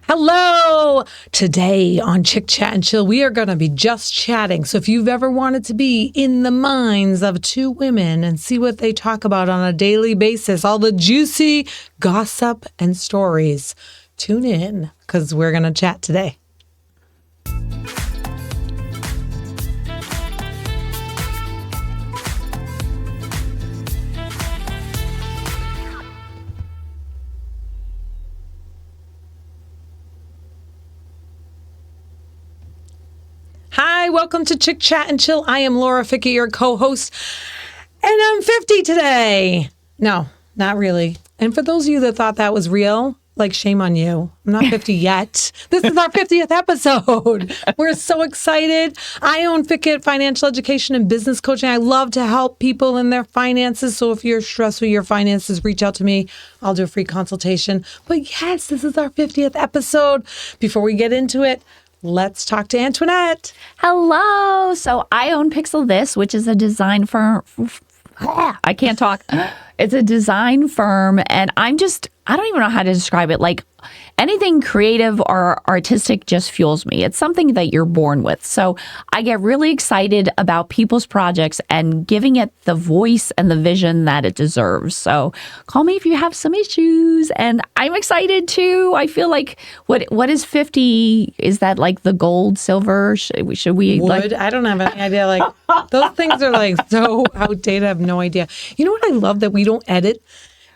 Hello! Today on Chick Chat and Chill, we are going to be just chatting. So if you've ever wanted to be in the minds of two women and see what they talk about on a daily basis, all the juicy gossip and stories, tune in because we're going to chat today. Hi, welcome to Chick Chat and Chill. I am Laura Fickett, your co-host, and I'm 50 today. No, not really. And for those of you that thought that was real, like, shame on you. I'm not 50 yet. This is our 50th episode. We're so excited. I own Fickett Financial Education and Business Coaching. I love to help people in their finances. So if you're stressed with your finances, reach out to me. I'll do a free consultation. But yes, this is our 50th episode. Before we get into it, let's talk to Antoinette. Hello. So I own Pixel This, which is a design firm. I can't talk. It's a design firm. And I don't even know how to describe it. Like, anything creative or artistic just fuels me. It's something that you're born with. So I get really excited about people's projects and giving it the voice and the vision that it deserves. So call me if you have some issues. And I'm excited too. I feel like what is 50? Is that like the gold, silver? Should we Wood? like? I don't have any idea. Like, those things are like so outdated. I have no idea. You know what I love? That we don't edit.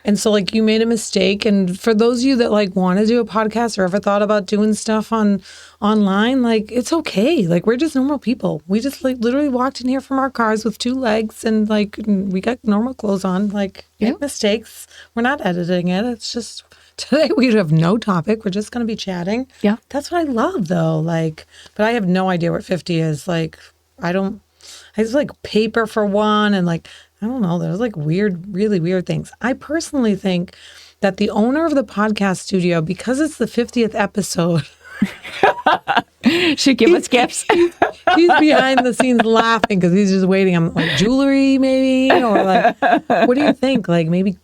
And so, like, you made a mistake. And for those of you that, like, want to do a podcast or ever thought about doing stuff online, like, it's okay. Like, we're just normal people. We just, like, literally walked in here from our cars with two legs and, like, we got normal clothes on. Like, make mistakes. We're not editing it. It's just, today we have no topic. We're just going to be chatting. Yeah. That's what I love, though. Like, but I have no idea what 50 is. Like, I just like paper for one and, like, I don't know. There's like really weird things. I personally think that the owner of the podcast studio, because it's the 50th episode, should give us gifts. He's behind the scenes laughing because he's just waiting. I'm like, jewelry maybe? Or like, what do you think? Like maybe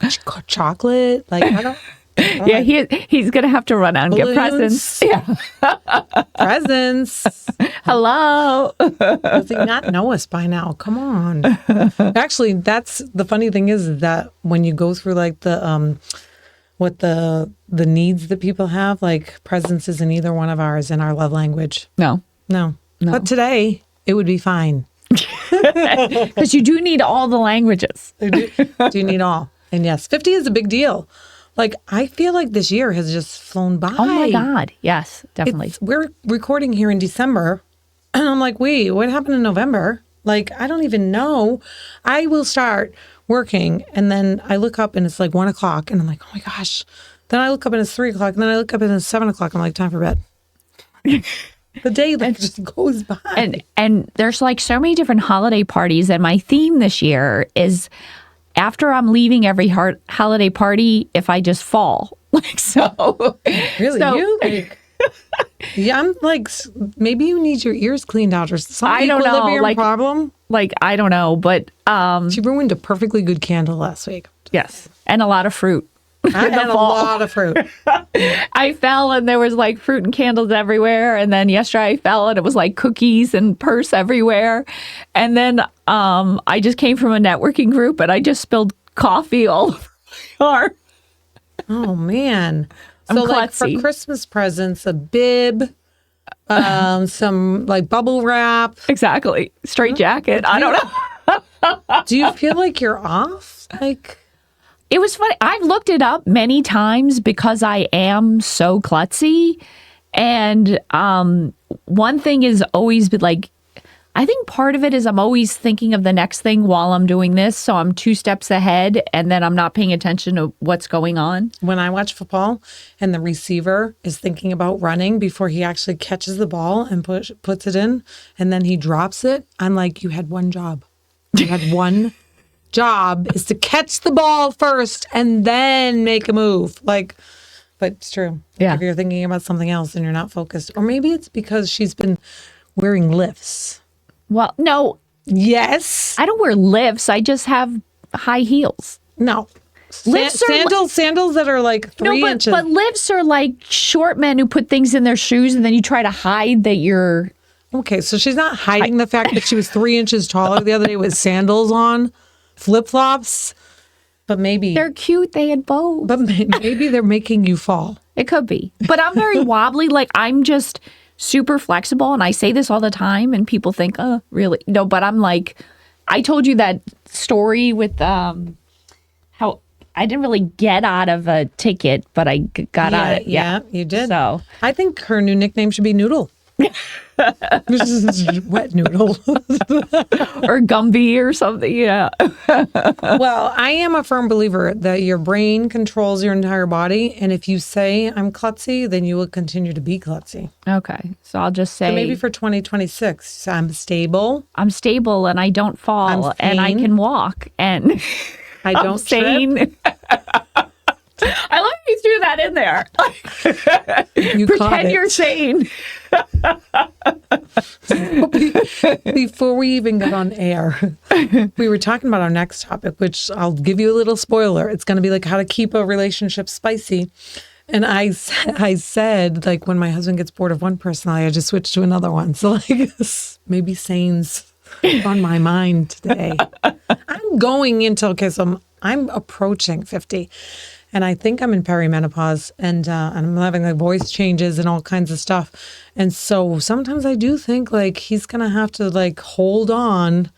chocolate? Like, I don't. Yeah, he's going to have to run out and get presents. Yeah. Presents. Hello. Does he not know us by now? Come on. Actually, that's the funny thing is that when you go through like the what the needs that people have, like presents isn't either one of ours in our love language. No. But today it would be fine. Because you do need all the languages. Do need all. And yes, 50 is a big deal. Like, I feel like this year has just flown by. Oh, my God. Yes, definitely. We're recording here in December, and I'm like, wait, what happened in November? Like, I don't even know. I will start working, and then I look up, and it's like 1 o'clock, and I'm like, oh, my gosh. Then I look up, and it's 3 o'clock, and then I look up, and it's 7 o'clock. I'm like, time for bed. The day like just goes by. And there's, like, so many different holiday parties, and my theme this year is after I'm leaving every holiday party, if I just fall. Like, so. Really? So, you? Like, yeah, I'm like, maybe you need your ears cleaned out or some I don't know. Like, problem. Like, I don't know, but. She ruined a perfectly good candle last week. Yes. And a lot of fruit. And a lot of fruit. I fell and there was like fruit and candles everywhere. And then yesterday I fell and it was like cookies and purse everywhere. And then I just came from a networking group and I just spilled coffee all over my arm. Oh, man. I'm so like klutzy. for Christmas presents, a bib, some like bubble wrap. Exactly. Straight jacket. I don't know. Do you feel like you're off? Like, it was funny. I've looked it up many times because I am so klutzy. And one thing is always been like, I think part of it is I'm always thinking of the next thing while I'm doing this. So I'm 2 steps ahead and then I'm not paying attention to what's going on. when I watch football and the receiver is thinking about running before he actually catches the ball and puts it in, and then he drops it, I'm like, you had one job. You had one job is to catch the ball first and then make a move. Like, but it's true. Yeah. If you're thinking about something else and you're not focused, or maybe it's because she's been wearing lifts. Well, no, Yes. I don't wear lifts. I just have high heels. No. Sandals that are like 3 inches. But lifts are like short men who put things in their shoes and then you try to hide that you're... Okay, so she's not hiding the fact that she was 3 inches taller the other day with sandals on, flip-flops, but maybe... They're cute. They had both. But maybe they're making you fall. It could be. But I'm very wobbly. Like, I'm just super flexible, and I say this all the time, and people think, oh, really? No, but I'm like... I told you that story with how I didn't really get out of a ticket, but I got out of it. Yeah, you did. So I think her new nickname should be Noodle. Wet Noodle. Or Gumby or something, yeah. Well, I am a firm believer that your brain controls your entire body. And if you say I'm klutzy, then you will continue to be klutzy. Okay. So I'll just say... So maybe for 2026, I'm stable. I'm stable and I don't fall and I can walk and I don't sane. trip. I love you threw that in there. You pretend you're sane. Before we even got on air, we were talking about our next topic, which I'll give you a little spoiler. It's going to be like how to keep a relationship spicy. And I said, like, when my husband gets bored of one personality, I just switch to another one. So, like, maybe sane's on my mind today. I'm going into, okay, so I'm approaching 50. And I think I'm in perimenopause and I'm having like voice changes and all kinds of stuff. And so sometimes I do think like he's going to have to like hold on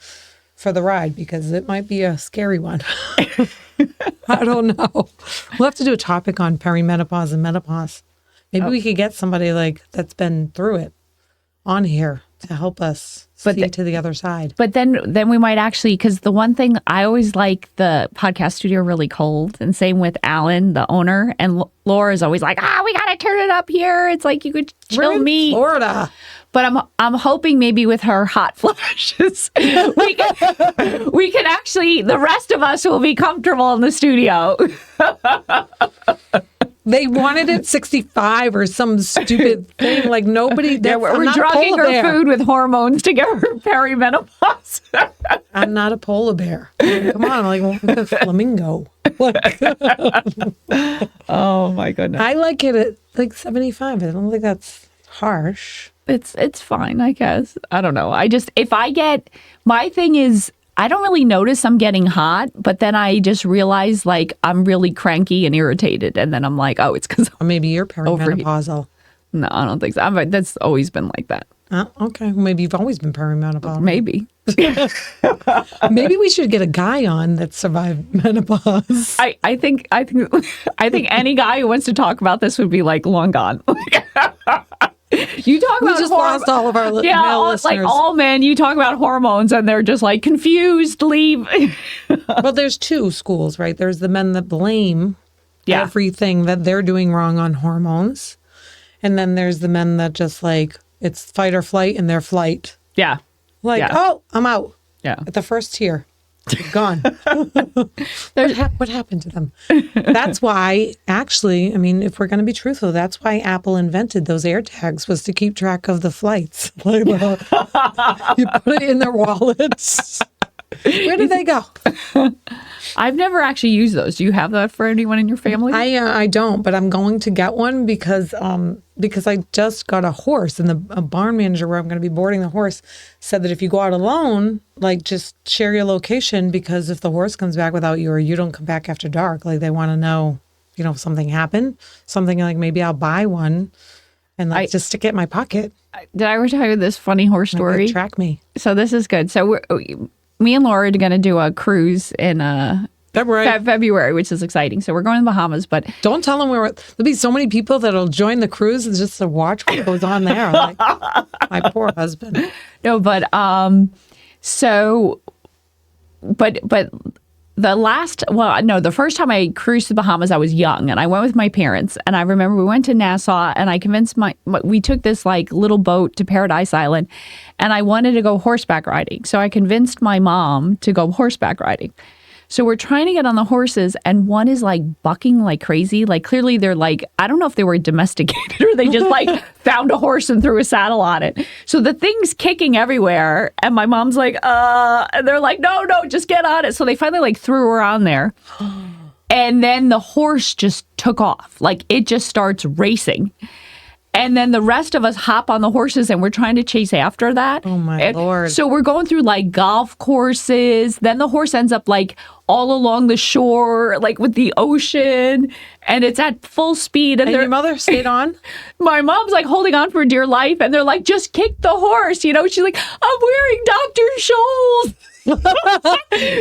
for the ride because it might be a scary one. I don't know. We'll have to do a topic on perimenopause and menopause. Maybe we could get somebody like that's been through it on here to help us see to the other side. But then we might actually, because the one thing I always like the podcast studio really cold, and same with Alan, the owner, and Laura's always like, we got to turn it up here. It's like you could chill me. Florida. But I'm hoping maybe with her hot flashes, we can actually, the rest of us will be comfortable in the studio. They wanted it 65 or some stupid thing. Like nobody. We're drugging her food with hormones to get her perimenopause. I'm not a polar bear. Come on, like a flamingo. Oh my goodness. I like it at like 75. I don't think that's harsh. It's fine, I guess. I don't know. My thing is, I don't really notice I'm getting hot, but then I just realize like I'm really cranky and irritated. And then I'm like, oh, it's because or maybe you're perimenopausal. No, I don't think so. That's always been like that. Okay. Well, maybe you've always been perimenopausal. Maybe. Maybe we should get a guy on that survived menopause. I think any guy who wants to talk about this would be like long gone. You talk about just lost all of our male listeners. Like all men, you talk about hormones and they're just like confused, leave. Well, there's two schools, right? There's the men that blame everything that they're doing wrong on hormones. And then there's the men that just like, it's fight or flight and they're flight. Yeah. Like, oh, I'm out. Yeah. At the first tier. Gone. What happened to them? That's why, actually, I mean, if we're going to be truthful, that's why Apple invented those AirTags was to keep track of the flights. Like, you put it in their wallets. Where did they go? I've never actually used those. Do you have that for anyone in your family? I don't, but I'm going to get one because I just got a horse, and a barn manager where I'm going to be boarding the horse said that if you go out alone, like just share your location, because if the horse comes back without you or you don't come back after dark, like they want to know, if something happened, something like maybe I'll buy one and just stick it in my pocket. Did I ever tell you this funny horse story? Track me. So this is good. So me and Laura are going to do a cruise in February, which is exciting. So we're going to the Bahamas, but don't tell them there'll be so many people that'll join the cruise just to watch what goes on there. Like, my poor husband. No, but the first time I cruised to the Bahamas, I was young, and I went with my parents. And I remember we went to Nassau, and I convinced we took this like little boat to Paradise Island, and I wanted to go horseback riding. So I convinced my mom to go horseback riding. So we're trying to get on the horses, and one is like bucking like crazy. Like clearly they're like, I don't know if they were domesticated or they just like found a horse and threw a saddle on it. So the thing's kicking everywhere. And my mom's like, and they're like, no, just get on it. So they finally like threw her on there. And then the horse just took off. Like it just starts racing. And then the rest of us hop on the horses and we're trying to chase after that. Oh my Lord. So we're going through like golf courses. Then the horse ends up like all along the shore, like with the ocean. And it's at full speed. And your mother stayed on? My mom's like holding on for dear life. And they're like, just kick the horse. You know, she's like, I'm wearing Dr. Scholl's.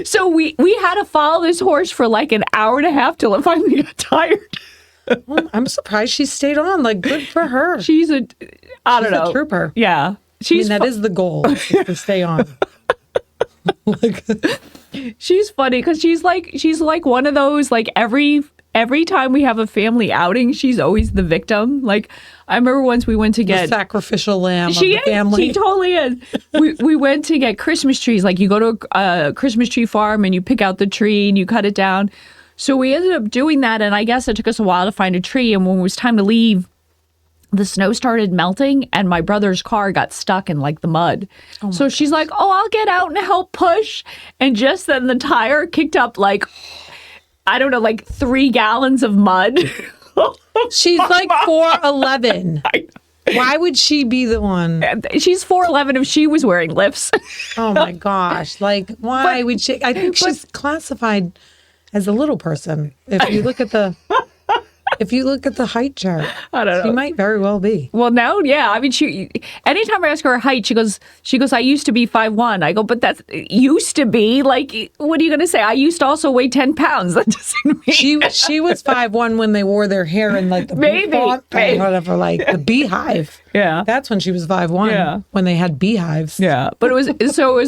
So we had to follow this horse for like an hour and a half till it finally got tired. Well, I'm surprised she stayed on. Like, good for her. She's a trooper. Yeah. That is the goal, is to stay on. She's funny because she's like one of those, like every time we have a family outing, she's always the victim. Like I remember once we went to get the sacrificial lamb of the family. She totally is. We went to get Christmas trees. Like you go to a Christmas tree farm and you pick out the tree and you cut it down. So we ended up doing that, and I guess it took us a while to find a tree. And when it was time to leave, the snow started melting, and my brother's car got stuck in like the mud. So she's like, "Oh, I'll get out and help push." And just then, the tire kicked up like, I don't know, like 3 gallons of mud. She's like 4'11". Why would she be the one? She's 4'11" if she was wearing lifts. Oh my gosh! Like, why would she? I think she's classified as a little person. If you look at the height chart, I don't know. She might very well be. Well, now, yeah. I mean, anytime I ask her height, she goes, I used to be 5'1". I go, but that's used to be. Like, what are you going to say? I used to also weigh 10 pounds. That doesn't mean. She was 5'1" when they wore their hair in like the maybe. whatever, like the beehive. Yeah. That's when she was 5'1". Yeah. When they had beehives. Yeah. But it was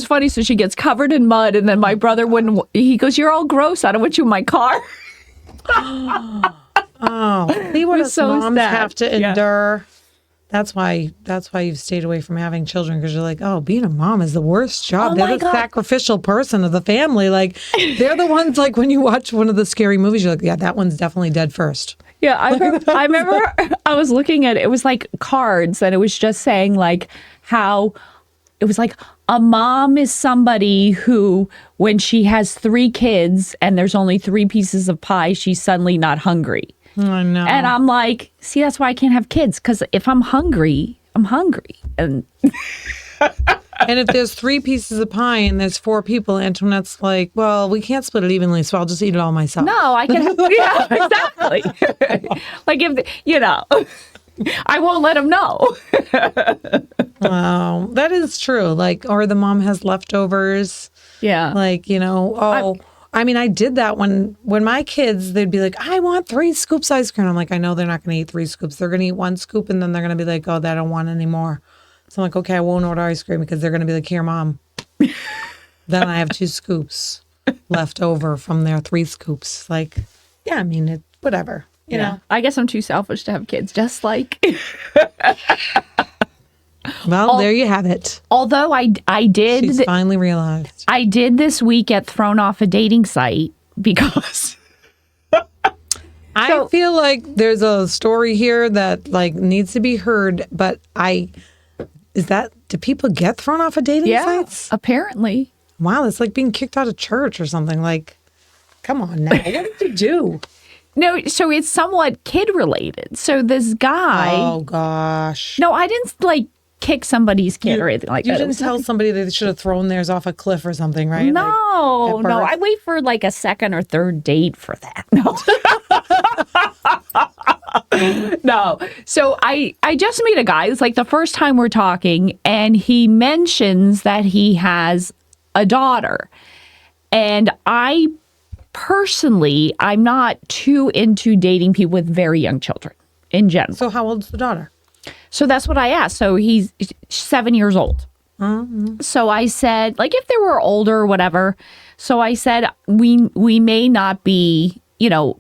funny. So she gets covered in mud, and then my brother he goes, "You're all gross. I don't want you in my car." Oh, see what us so moms sad. have to endure. That's why you've stayed away from having children, because you're like, oh, being a mom is the worst job. Oh they're the sacrificial person of the family. Like, they're the ones, like, when you watch one of the scary movies, you're like, yeah, that one's definitely dead first. Yeah, I remember I was looking at it was like cards, and it was just saying like how it was like a mom is somebody who, when she has 3 kids and there's only 3 pieces of pie, she's suddenly not hungry. I know. And I'm like, see, that's why I can't have kids, because if I'm hungry, I'm hungry. And and if there's 3 pieces of pie and there's 4 people, Antoinette's like, well, we can't split it evenly, so I'll just eat it all myself. no, I can have, yeah, exactly. Like I won't let them know. Wow, that is true. Like, or the mom has leftovers. Yeah. Like, I mean, I did that when my kids, they'd be like, I want 3 scoops ice cream. I'm like, I know they're not going to eat 3 scoops. They're going to eat 1 scoop, and then they're going to be like, oh, I don't want any more. So I'm like, okay, I won't order ice cream, because they're going to be like, here, Mom. Then I have 2 scoops left over from their 3 scoops. Like, yeah, I mean, whatever. You know? I guess I'm too selfish to have kids, just like. Well, there you have it. Although I did. She's finally realized. I did this week get thrown off a dating site because. I feel like there's a story here that like needs to be heard, but do people get thrown off of dating sites? Apparently. Wow, it's like being kicked out of church or something. Like, come on now. What did you do? No, so it's somewhat kid related. So this guy. Oh gosh. No, I didn't like kick somebody's kid or anything like that. You didn't tell somebody they should have thrown theirs off a cliff or something, right? No, no. I wait for like a second or third date for that. No. No. So I just meet a guy. It's like the first time we're talking, and he mentions that he has a daughter. And I personally, I'm not too into dating people with very young children in general. So how old's the daughter? So that's what I asked. So he's 7 years old. Mm-hmm. So I said, like, if they were older or whatever. So I said, we may not be,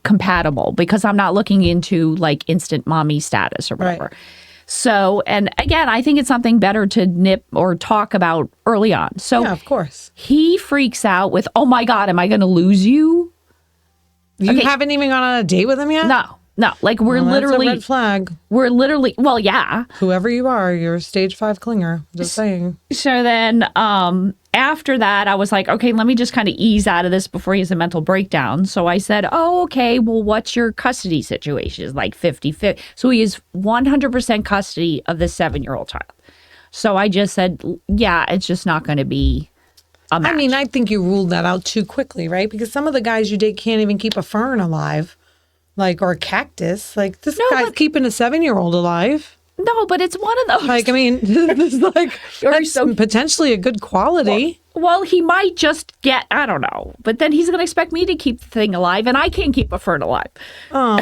compatible, because I'm not looking into like instant mommy status or whatever. Right. So, and again, I think it's something better to nip or talk about early on. So yeah, of course. He freaks out with, oh my God, am I going to lose you? You haven't even gone on a date with him yet? No. No, like Well, that's a red flag. we're literally, well, yeah. Whoever you are, you're a stage 5 clinger. Just saying. So then after that, I was like, okay, let me just kind of ease out of this before he has a mental breakdown. So I said, oh, okay, well, what's your custody situation? It's like 50-50. So he is 100% custody of the 7-year-old child. So I just said, yeah, it's just not going to be a match. I mean, I think you ruled that out too quickly, right? Because some of the guys you date can't even keep a fern alive, like, or a cactus. Like, this guy's keeping a 7-year-old alive. No, but it's one of those. Like, I mean, this is like, that's potentially a good quality. Well, he might just get, I don't know. But then he's going to expect me to keep the thing alive, and I can't keep a fern alive. Oh.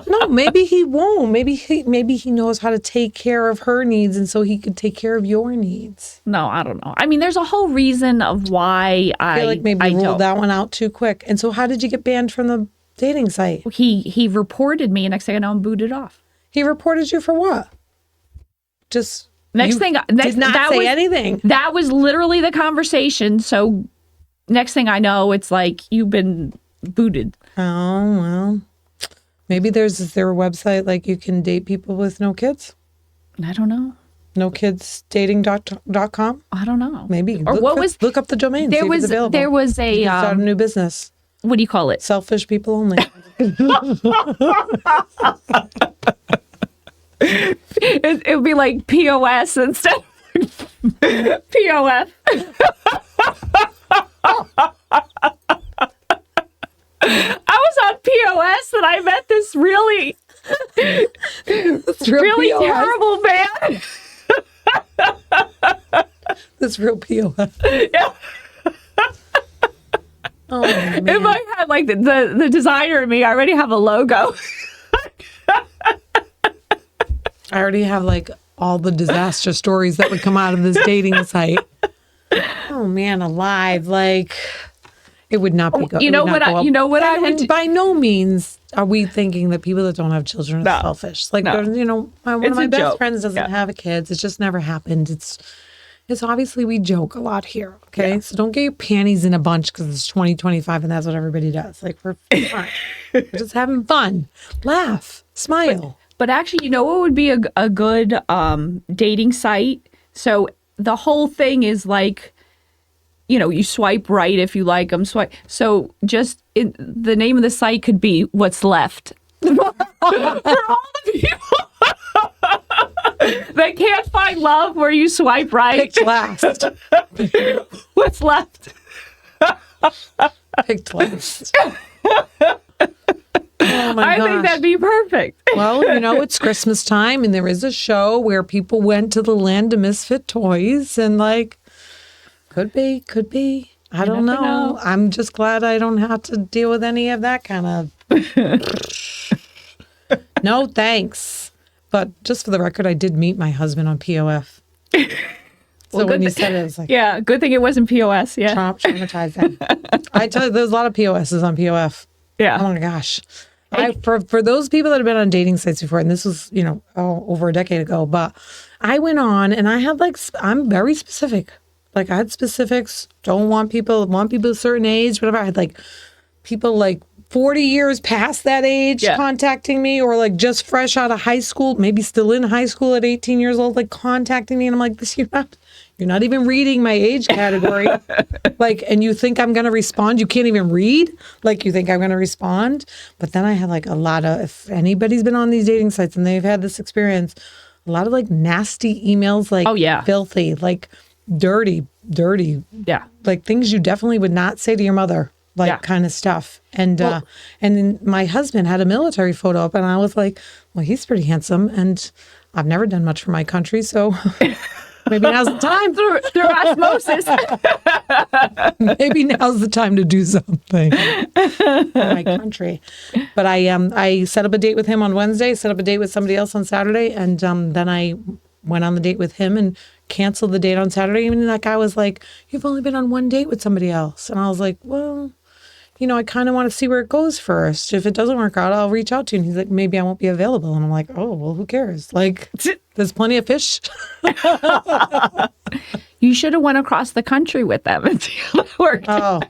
No, maybe he won't. Maybe he knows how to take care of her needs, and so he could take care of your needs. No, I don't know. I mean, there's a whole reason of why I feel like maybe you ruled that one out too quick. And so how did you get banned from the dating site? He reported me, and next thing I know, I'm booted off. He reported you for what? Just did not say anything. That was literally the conversation. So next thing I know, it's like you've been booted. Oh, well. Maybe is there a website like you can date people with no kids? I don't know. nokidsdating.com? I don't know. Maybe. Or look up the domain. There was a start a new business. What do you call it? Selfish people only. It would be like POS instead of POF. I was on POS and I met this really terrible man. That's real POS. Yeah. Oh, man. If I had like the designer in me, I already have a logo. I already have like all the disaster stories that would come out of this dating site. Oh man, alive! Like it would not be good. You know what I would. By no means are we thinking that people that don't have children are selfish. Like one of my best friends doesn't have kids. It's just never happened. It's obviously we joke a lot here. Okay, so don't get your panties in a bunch because it's 2025 and that's what everybody does. Like we're fun. We're just having fun, laugh, smile. But actually, you know what would be a good dating site? So the whole thing is like, you swipe right if you like them. So just the name of the site could be What's Left. For all the people that can't find love where you swipe right. Picked last. What's left? Picked last. Oh my gosh. I think that'd be perfect. Well, it's Christmas time and there is a show where people went to the land of misfit toys and like, could be. I don't know. I'm just glad I don't have to deal with any of that kind of. No, thanks. But just for the record, I did meet my husband on POF. So when you said it, was like, yeah, good thing it wasn't POS. Yeah, traumatizing. I tell you, there's a lot of POSs on POF. Yeah. Oh my gosh. For those people that have been on dating sites before, and this was, over a decade ago, but I went on and I had I'm very specific. Like I had specifics, want people a certain age, whatever. I had people 40 years past that age contacting me or just fresh out of high school, maybe still in high school at 18 years old, contacting me. And I'm like, you're not even reading my age category. And you think I'm going to respond? You can't even read? You think I'm going to respond? But then I had a lot of, if anybody's been on these dating sites and they've had this experience, a lot of nasty emails, filthy, dirty. Yeah. Things you definitely would not say to your mother. Kind of stuff. And and then my husband had a military photo up and I was like, well, he's pretty handsome and I've never done much for my country, so maybe now's the time through osmosis. Maybe now's the time to do something for my country. But I set up a date with him on Wednesday, set up a date with somebody else on Saturday, and then I went on the date with him and canceled the date on Saturday. Even that guy was like, you've only been on one date with somebody else. And I was like, well, I kind of want to see where it goes first. If it doesn't work out, I'll reach out to you. And he's like, maybe I won't be available. And I'm like, oh, well, who cares? There's plenty of fish. You should have went across the country with them and see how that worked. Oh,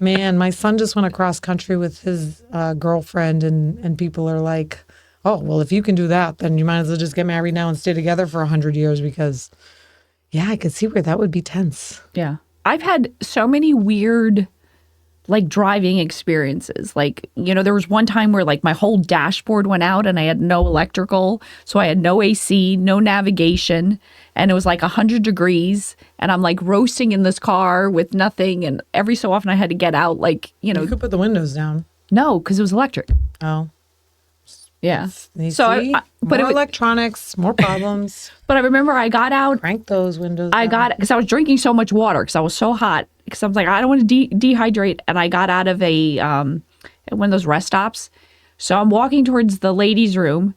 Man, my son just went across country with his girlfriend, and people are like, oh, well, if you can do that, then you might as well just get married now and stay together for 100 years because, yeah, I could see where that would be tense. Yeah. I've had so many weird like driving experiences. Like, you know, there was one time where like my whole dashboard went out and I had no electrical. So I had no AC, no navigation. And it was like 100 degrees. And I'm like roasting in this car with nothing. And every so often I had to get out, like, you know. You could put the windows down. No, because it was electric. Oh. Yeah. You So, see? but more electronics, more problems. But I remember I got out. Crank those windows I down. got it because I was drinking so much water because I was so hot. Because I was like, I don't want to dehydrate. And I got out of a one of those rest stops. So I'm walking towards the ladies' room.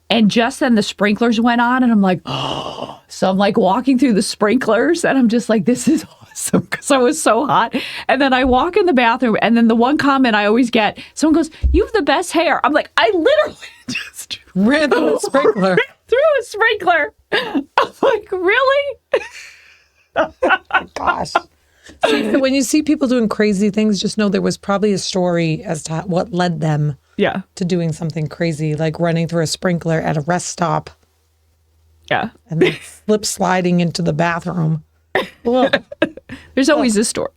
And just then the sprinklers went on. And I'm like, oh. So I'm like walking through the sprinklers. And I'm just like, this is awesome. Because I was so hot. And then I walk in the bathroom. And then the one comment I always get, someone goes, you have the best hair. I'm like, I literally just ran through a sprinkler. through a sprinkler. I'm like, really? Gosh. So when you see people doing crazy things, just know there was probably a story as to what led them to doing something crazy, like running through a sprinkler at a rest stop. Yeah. And then slip sliding into the bathroom. Well, there's always a story.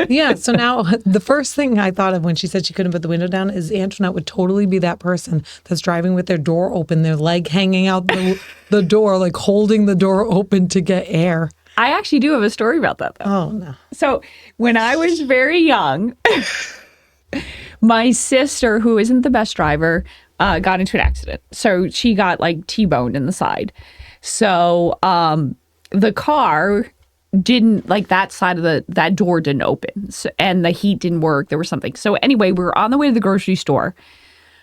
Yeah. So now the first thing I thought of when she said she couldn't put the window down is Antoinette would totally be that person that's driving with their door open, their leg hanging out the door, like holding the door open to get air. I actually do have a story about that, though. Oh, no. So when I was very young, my sister, who isn't the best driver, got into an accident. So she got like T-boned in the side. So the car didn't, like that side of that door didn't open. So, and the heat didn't work. There was something. So anyway, we were on the way to the grocery store.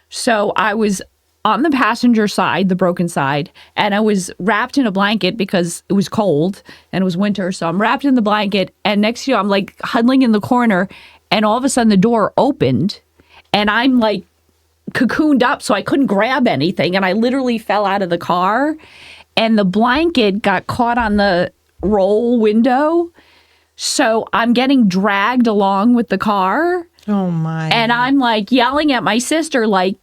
So I was on the passenger side, the broken side, and I was wrapped in a blanket because it was cold and it was winter. So I'm wrapped in the blanket, and next to you, I'm like huddling in the corner, and all of a sudden the door opened, and I'm like cocooned up, so I couldn't grab anything, and I literally fell out of the car, and the blanket got caught on the roll window. So I'm getting dragged along with the car. Oh, my. And I'm like yelling at my sister, like,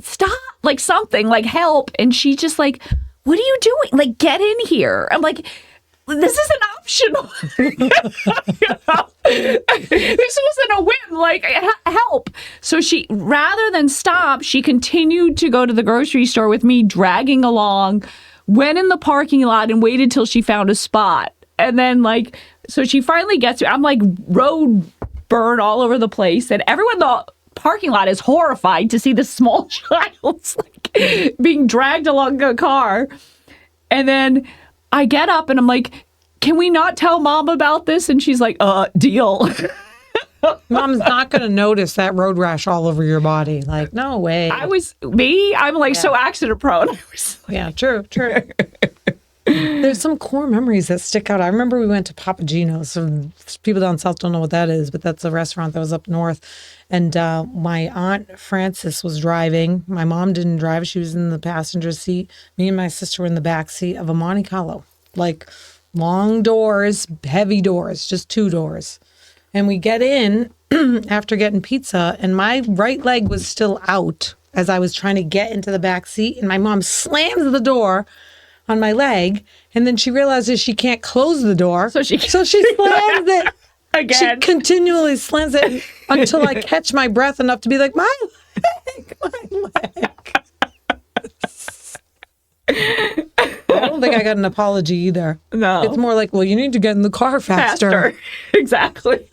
stop, like something, like help. And she's just like, what are you doing? Like, get in here. I'm like, this isn't optional. This wasn't a whim, like, help. So she, rather than stop, she continued to go to the grocery store with me, dragging along, went in the parking lot and waited till she found a spot. And then, like, so she finally gets to, I'm like road burn all over the place. And everyone in the parking lot is horrified to see this small child like being dragged along a car. And then I get up and I'm like, can we not tell Mom about this? And she's like, deal. Mom's not going to notice that road rash all over your body. Like, no way. I'm like so accident prone. Yeah, true. There's some core memories that stick out. I remember we went to Papagino's. So people down south don't know what that is, but that's a restaurant that was up north. And my Aunt Frances was driving. My mom didn't drive. She was in the passenger seat. Me and my sister were in the back seat of a Monte Carlo. Like long doors, heavy doors, just two doors. And we get in after getting pizza, and my right leg was still out as I was trying to get into the back seat. And my mom slams the door on my leg, and then she realizes she can't close the door. So she slams it. Again. She continually slams it until I catch my breath enough to be like, my leg. I don't think I got an apology either. No. It's more like, well, you need to get in the car faster. Exactly.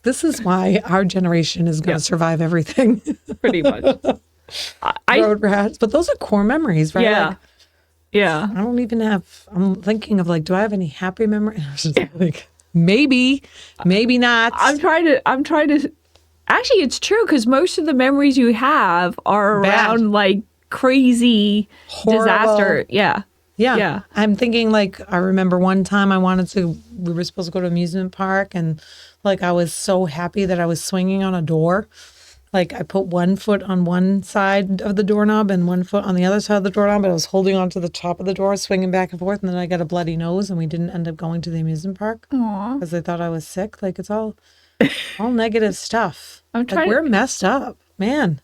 This is why our generation is going to survive everything. Pretty much. Road rats. But those are core memories, right? Yeah. Like, yeah. I don't even have, I'm thinking of like, do I have any happy memories? Like, maybe not. I'm trying to, actually, it's true because most of the memories you have are around like crazy horrible disaster. Yeah. Yeah. I'm thinking like, I remember one time we were supposed to go to an amusement park, and like I was so happy that I was swinging on a door. like I put one foot on one side of the doorknob and one foot on the other side of the doorknob, but I was holding onto the top of the door, swinging back and forth, and then I got a bloody nose, and we didn't end up going to the amusement park because they thought I was sick. Like it's all negative stuff. We're messed up, man.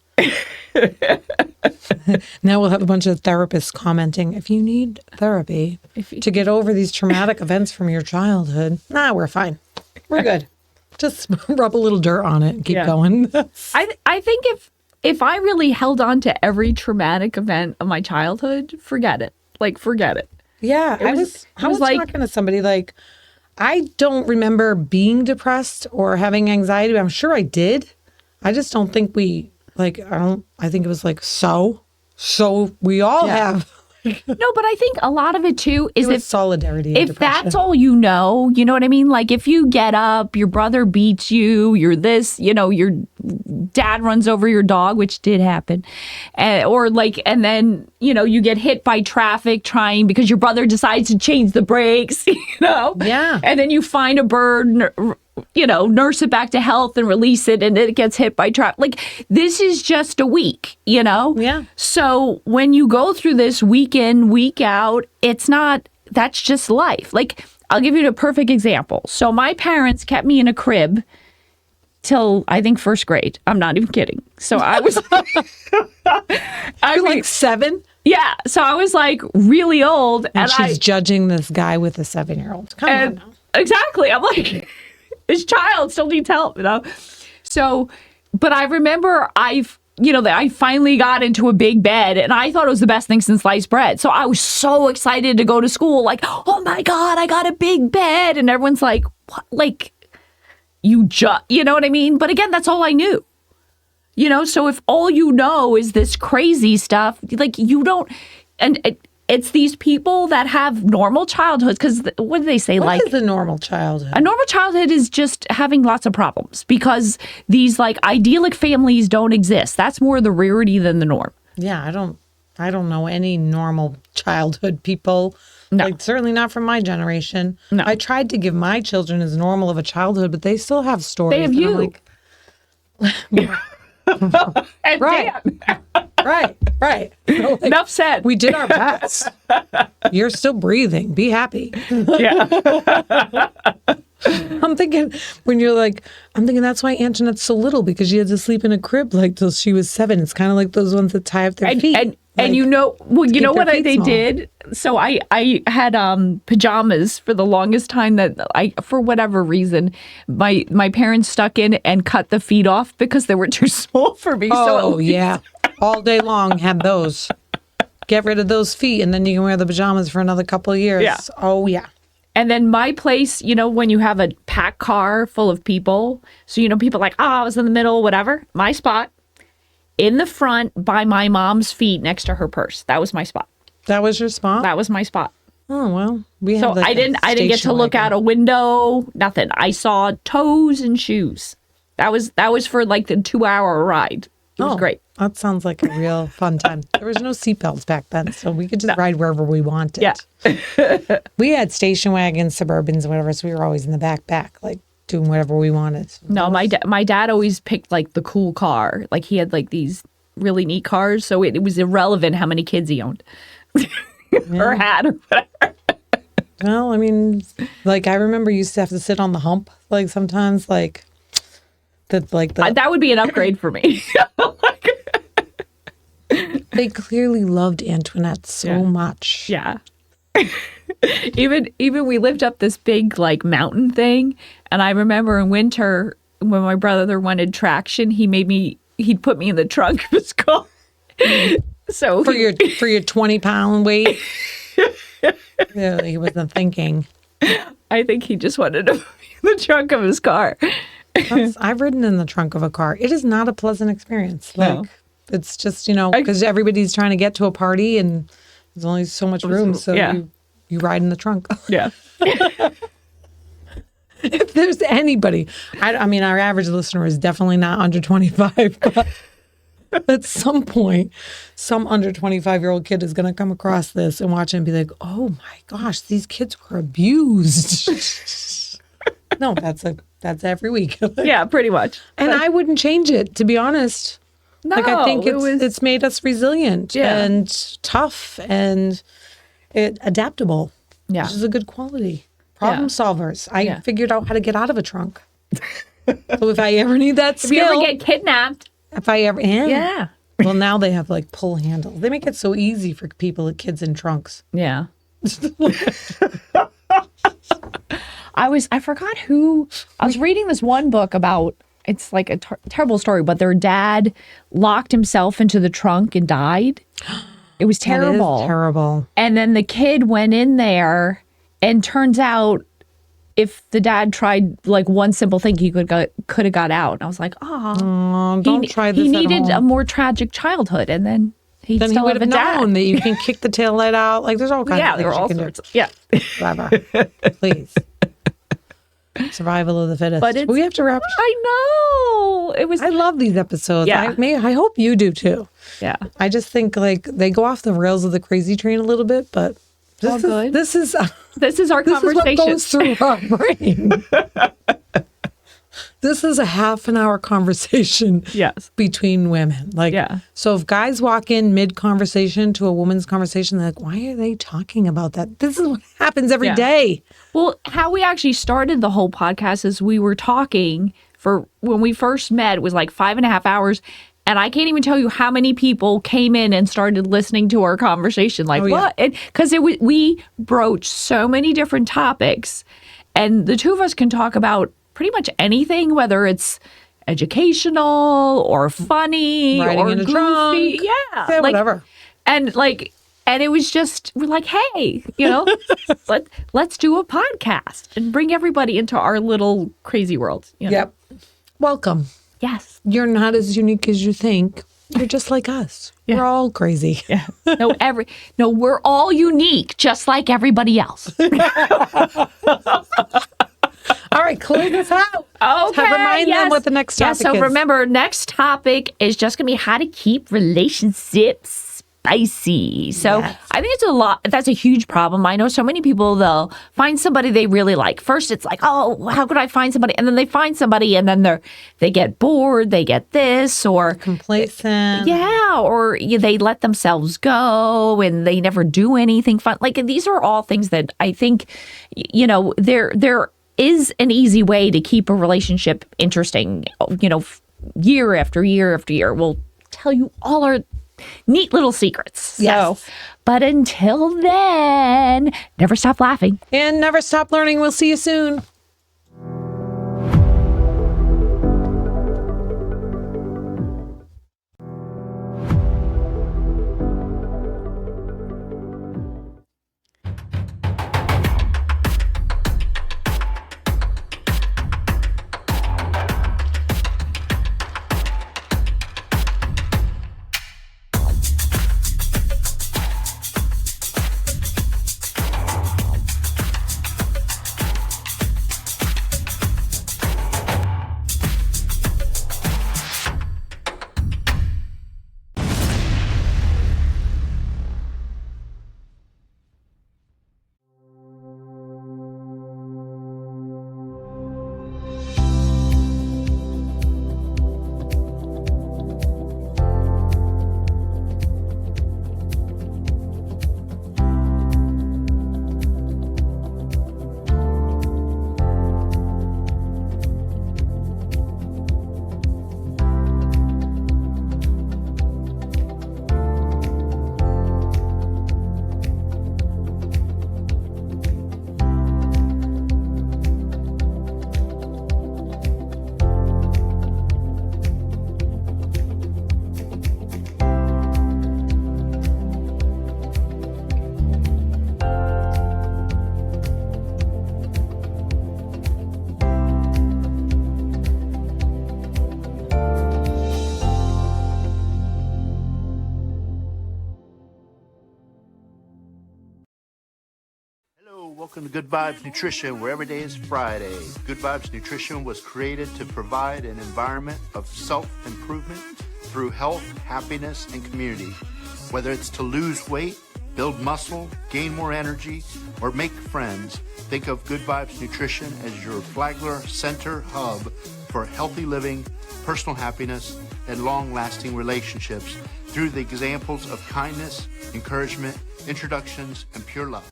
Now we'll have a bunch of therapists commenting, if you need therapy to get over these traumatic events from your childhood, we're fine. We're good. Just rub a little dirt on it and keep going. I think if I really held on to every traumatic event of my childhood, forget it. Like, forget it. Yeah. I was talking to somebody like, I don't remember being depressed or having anxiety. I'm sure I did. I just don't think I think it was like, so we all have. No, but I think a lot of it too is if solidarity. If that's all you know what I mean? Like if you get up, your brother beats you, you're this, your dad runs over your dog, which did happen. And then, you get hit by traffic trying because your brother decides to change the brakes, Yeah. And then you find a bird, nurse it back to health and release it, and it gets hit by traffic. Like, this is just a week, Yeah. So when you go through this week in, week out, that's just life. Like, I'll give you a perfect example. So my parents kept me in a crib till, I think, first grade. I'm not even kidding. So I was... You're like 7? Yeah. So I was like really old. And she's judging this guy with a 7-year-old. Come on now. Exactly. I'm like... This child still needs help, So, but I remember I finally got into a big bed, and I thought it was the best thing since sliced bread. So I was so excited to go to school, like, oh my God, I got a big bed. And everyone's like, what? Like, you know what I mean? But again, that's all I knew. So if all you know is this crazy stuff, like you don't, and it's these people that have normal childhoods. Because what do they say? What is a normal childhood? A normal childhood is just having lots of problems because these like idyllic families don't exist. That's more the rarity than the norm. Yeah, I don't know any normal childhood people. No. Like certainly not from my generation. No. I tried to give my children as normal of a childhood, but they still have stories. They have you. And right. Right. So, like, enough said. We did our best. You're still breathing. Be happy. Yeah. I'm thinking that's why Antoinette's so little, because she had to sleep in a crib like till she was 7. It's kind of like those ones that tie up their feet. And what they did? So I had pajamas for the longest time that for whatever reason, my parents stuck in and cut the feet off because they were too small for me. Oh, yeah. All day long had those. Get rid of those feet and then you can wear the pajamas for another couple of years. Yeah. Oh, yeah. And then my place, when you have a packed car full of people, so, people like, I was in the middle, whatever. My spot in the front by my mom's feet next to her purse. That was my spot. That was your spot? That was my spot. Oh, well, I didn't get to look out a window, nothing. I saw toes and shoes. That was for like the 2-hour ride. It was great. That sounds like a real fun time. There was no seatbelts back then, so we could just ride wherever we wanted. Yeah. We had station wagons, Suburbans, whatever, so we were always in the back, like doing whatever we wanted. No, my dad always picked like the cool car. Like he had like these really neat cars, so it was irrelevant how many kids he owned or had or whatever. Well, I mean, like I remember you used to have to sit on the hump, like sometimes, like that would be an upgrade for me. They clearly loved Antoinette so much. Yeah. Even we lived up this big like mountain thing, and I remember in winter when my brother wanted traction, he'd put me in the trunk of his car. So for your 20-pound weight. Yeah, he wasn't thinking. I think he just wanted to put me in the trunk of his car. I've ridden in the trunk of a car. It is not a pleasant experience. Like it's just, because everybody's trying to get to a party and there's only so much room. So you ride in the trunk. Yeah. If there's anybody, I mean, our average listener is definitely not under 25, but at some point, some under 25-year-old kid is going to come across this and watch it and be like, oh my gosh, these kids were abused. No, that's a That's every week. Yeah, pretty much. And I wouldn't change it, to be honest. No, I think it's made us resilient and tough and adaptable, Yeah. which is a good quality. Problem solvers. I figured out how to get out of a trunk. So if I ever need that skill. If you ever get kidnapped. If I ever am. Yeah. Well, now they have like pull handles. They make it so easy for kids in trunks. Yeah. I forgot who, I was reading this one book about, it's like a terrible story, but their dad locked himself into the trunk and died. It was terrible. That is terrible. And then the kid went in there, and turns out if the dad tried like one simple thing, he could have got out. And I was like, don't try this. He at needed home. a more tragic childhood, and then he Then he still would have have a dad. known that you can kick the tail light out. Like there's all kinds Yeah, of there were things all you can sorts. do. Yeah. Whatever. Please. Survival of the fittest. But we have to wrap. I know. It was. I love these episodes. Yeah. I hope you do too. Yeah. I just think like they go off the rails of the crazy train a little bit, but All good. This is our this is what conversation. goes through our brain. This is a half an hour conversation Yes. between women. Like, so if guys walk in mid conversation to a woman's conversation, they're like, why are they talking about that? This is what happens every day. Well, how we actually started the whole podcast is we were talking for when we first met, it was like 5.5 hours. And I can't even tell you how many people came in and started listening to our conversation. Like, what? Because we broached so many different topics. And the two of us can talk about pretty much anything, whether it's educational or funny Riding or in a goofy. trunk. Yeah. Whatever. And it was just, we're like, hey, let's do a podcast and bring everybody into our little crazy world. Yep. Welcome. Yes. You're not as unique as you think. You're just like us. Yeah. We're all crazy. Yeah. No, we're all unique, just like everybody else. All right, close this out. Okay. Remind them what the next topic is. So remember, next topic is just going to be how to keep relationships spicy. So I think that's a huge problem. I know so many people, they'll find somebody they really like. First, it's like, oh, how could I find somebody? And then they find somebody and then they get bored, they get this or complacent. Yeah. Or they let themselves go and they never do anything fun. Like these are all things that I think, there is an easy way to keep a relationship interesting, year after year after year. We'll tell you all our neat little secrets. Yes. So, but until then, never stop laughing. And never stop learning. We'll see you soon. Welcome to Good Vibes Nutrition, where every day is Friday. Good Vibes Nutrition was created to provide an environment of self-improvement through health, happiness, and community. Whether it's to lose weight, build muscle, gain more energy, or make friends, think of Good Vibes Nutrition as your Flagler Center hub for healthy living, personal happiness, and long-lasting relationships through the examples of kindness, encouragement, introductions, and pure love.